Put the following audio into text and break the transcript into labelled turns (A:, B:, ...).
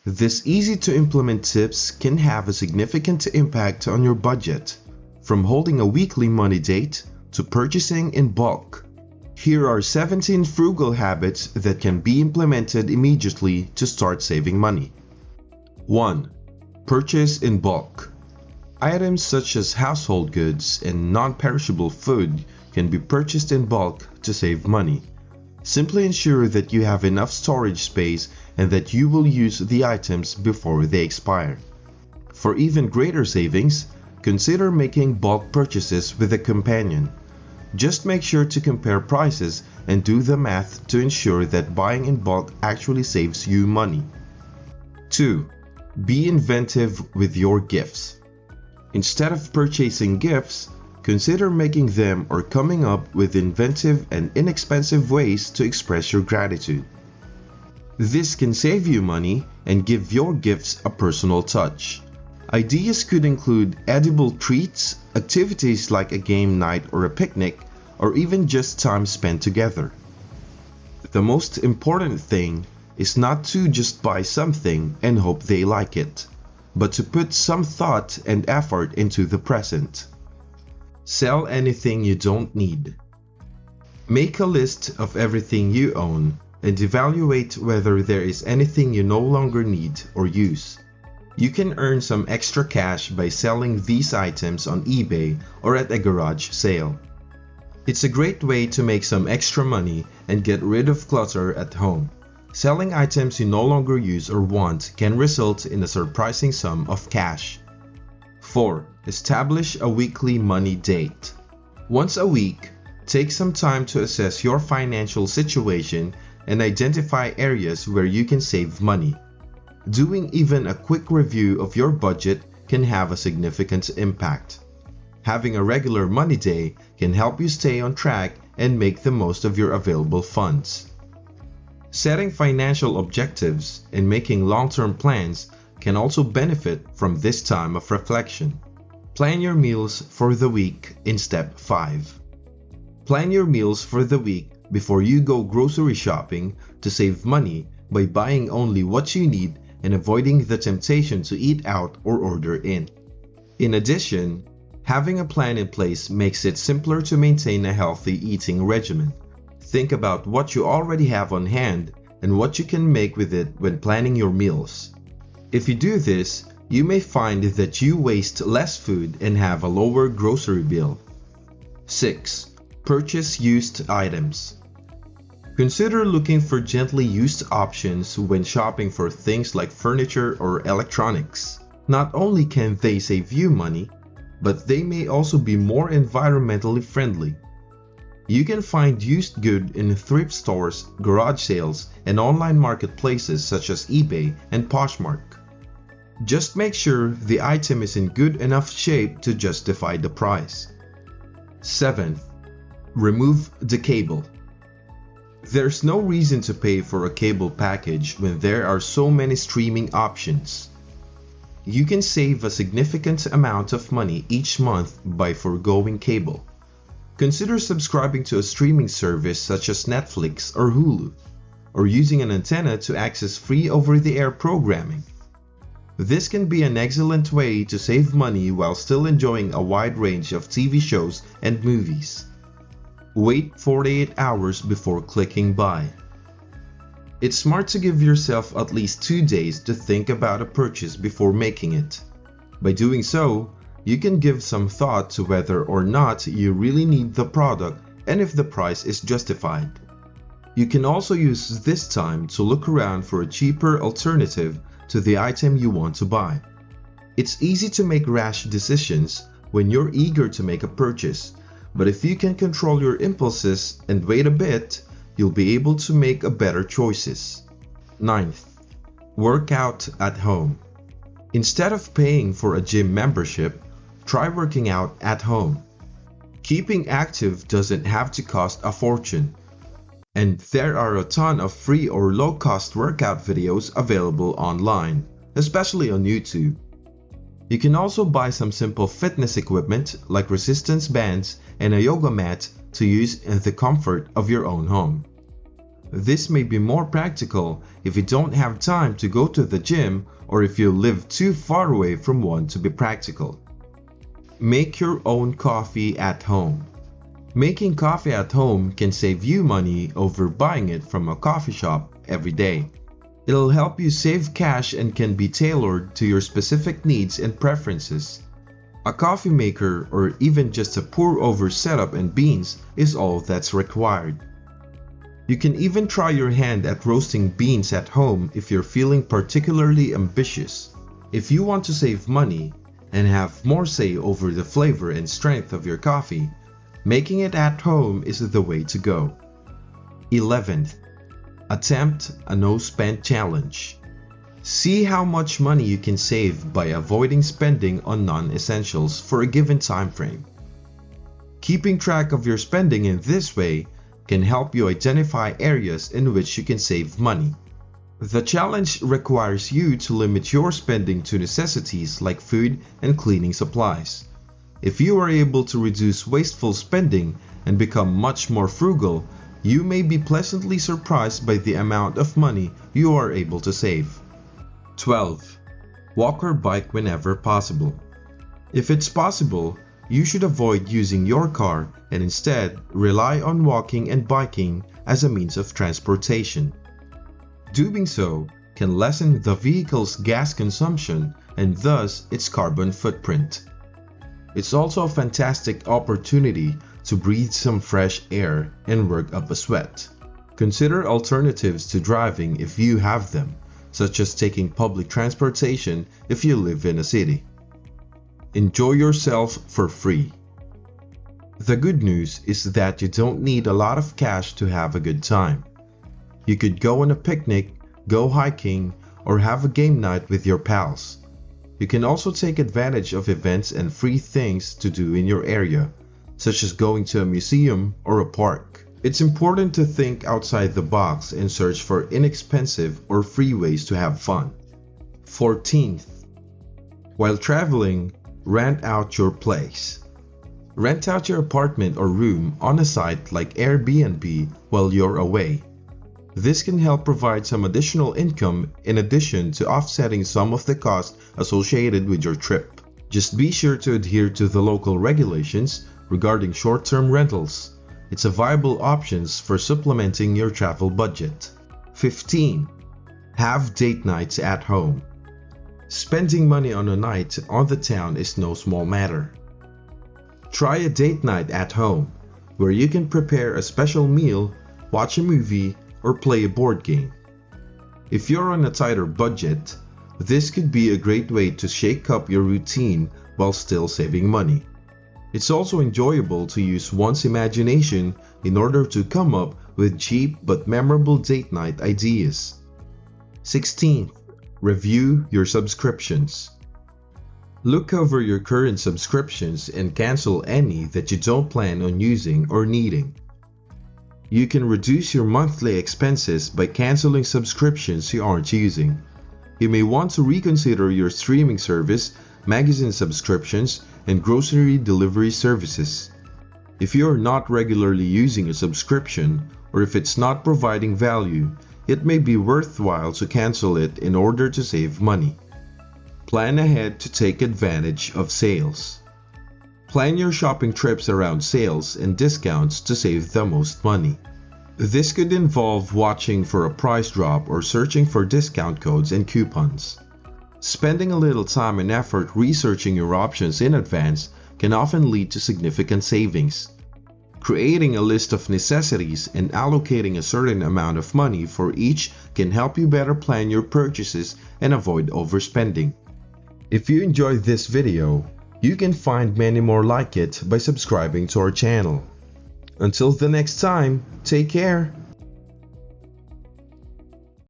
A: These easy-to-implement tips can have a significant impact on your budget, from holding a weekly money date to purchasing in bulk. Here are 17 frugal habits that can be implemented immediately to start saving money. 1. Purchase in bulk. Items such as household goods and non-perishable food can be purchased in bulk to save money. Simply ensure that you have enough storage space and that you will use the items before they expire. For even greater savings, consider making bulk purchases with a companion. Just make sure to compare prices and do the math to ensure that buying in bulk actually saves you money. 2. Be inventive with your gifts. Instead of purchasing gifts, consider making them or coming up with inventive and inexpensive ways to express your gratitude. This can save you money and give your gifts a personal touch. Ideas could include edible treats, activities like a game night or a picnic, or even just time spent together. The most important thing is not to just buy something and hope they like it, but to put some thought and effort into the present. Sell anything you don't need. Make a list of everything you own and evaluate whether there is anything you no longer need or use. You can earn some extra cash by selling these items on eBay or at a garage sale. It's a great way to make some extra money and get rid of clutter at home. Selling items you no longer use or want can result in a surprising sum of cash. 4. Establish a weekly money date. Once a week, take some time to assess your financial situation and identify areas where you can save money. Doing even a quick review of your budget can have a significant impact. Having a regular money day can help you stay on track and make the most of your available funds. Setting financial objectives and making long-term plans can also benefit from this time of reflection. Plan your meals for the week in step 5. Plan your meals for the week before you go grocery shopping to save money by buying only what you need and avoiding the temptation to eat out or order in. In addition, having a plan in place makes it simpler to maintain a healthy eating regimen. Think about what you already have on hand and what you can make with it when planning your meals. If you do this, you may find that you waste less food and have a lower grocery bill. 6. Purchase used items. Consider looking for gently used options when shopping for things like furniture or electronics. Not only can they save you money, but they may also be more environmentally friendly. You can find used goods in thrift stores, garage sales, and online marketplaces such as eBay and Poshmark. Just make sure the item is in good enough shape to justify the price. 7. Remove the cable. There's no reason to pay for a cable package when there are so many streaming options. You can save a significant amount of money each month by foregoing cable. Consider subscribing to a streaming service such as Netflix or Hulu, or using an antenna to access free over-the-air programming. This can be an excellent way to save money while still enjoying a wide range of TV shows and movies. Wait 48 hours before clicking buy. It's smart to give yourself at least 2 days to think about a purchase before making it. By doing so, you can give some thought to whether or not you really need the product and if the price is justified. You can also use this time to look around for a cheaper alternative to the item you want to buy. It's easy to make rash decisions when you're eager to make a purchase, but if you can control your impulses and wait a bit, you'll be able to make better choices. 9th, work out at home. Instead of paying for a gym membership, try working out at home. Keeping active doesn't have to cost a fortune, and there are a ton of free or low-cost workout videos available online, especially on YouTube. You can also buy some simple fitness equipment like resistance bands and a yoga mat to use in the comfort of your own home. This may be more practical if you don't have time to go to the gym or if you live too far away from one to be practical. Make your own coffee at home. Making coffee at home can save you money over buying it from a coffee shop every day. It'll help you save cash and can be tailored to your specific needs and preferences. A coffee maker or even just a pour-over setup and beans is all that's required. You can even try your hand at roasting beans at home if you're feeling particularly ambitious. If you want to save money and have more say over the flavor and strength of your coffee, making it at home is the way to go. 11th, attempt a no-spend challenge. See how much money you can save by avoiding spending on non-essentials for a given time frame. Keeping track of your spending in this way can help you identify areas in which you can save money. The challenge requires you to limit your spending to necessities like food and cleaning supplies. If you are able to reduce wasteful spending and become much more frugal, you may be pleasantly surprised by the amount of money you are able to save. 12. Walk or bike whenever possible. If it's possible, you should avoid using your car and instead rely on walking and biking as a means of transportation. Doing so can lessen the vehicle's gas consumption and thus its carbon footprint. It's also a fantastic opportunity to breathe some fresh air and work up a sweat. Consider alternatives to driving if you have them, such as taking public transportation if you live in a city. Enjoy yourself for free. The good news is that you don't need a lot of cash to have a good time. You could go on a picnic, go hiking, or have a game night with your pals. You can also take advantage of events and free things to do in your area, such as going to a museum or a park. It's important to think outside the box and search for inexpensive or free ways to have fun. 14th, while traveling, rent out your place. Rent out your apartment or room on a site like Airbnb while you're away. This can help provide some additional income in addition to offsetting some of the costs associated with your trip. Just be sure to adhere to the local regulations regarding short-term rentals. It's a viable option for supplementing your travel budget. 15. Have date nights at home. Spending money on a night on the town is no small matter. Try a date night at home, where you can prepare a special meal, watch a movie, or play a board game. If you're on a tighter budget, this could be a great way to shake up your routine while still saving money. It's also enjoyable to use one's imagination in order to come up with cheap but memorable date night ideas. 16th, review your subscriptions. Look over your current subscriptions and cancel any that you don't plan on using or needing. You can reduce your monthly expenses by canceling subscriptions you aren't using. You may want to reconsider your streaming service, magazine subscriptions, and grocery delivery services. If you are not regularly using a subscription, or if it's not providing value, it may be worthwhile to cancel it in order to save money. Plan ahead to take advantage of sales. Plan your shopping trips around sales and discounts to save the most money. This could involve watching for a price drop or searching for discount codes and coupons. Spending a little time and effort researching your options in advance can often lead to significant savings. Creating a list of necessities and allocating a certain amount of money for each can help you better plan your purchases and avoid overspending. If you enjoyed this video, you can find many more like it by subscribing to our channel. Until the next time, take care.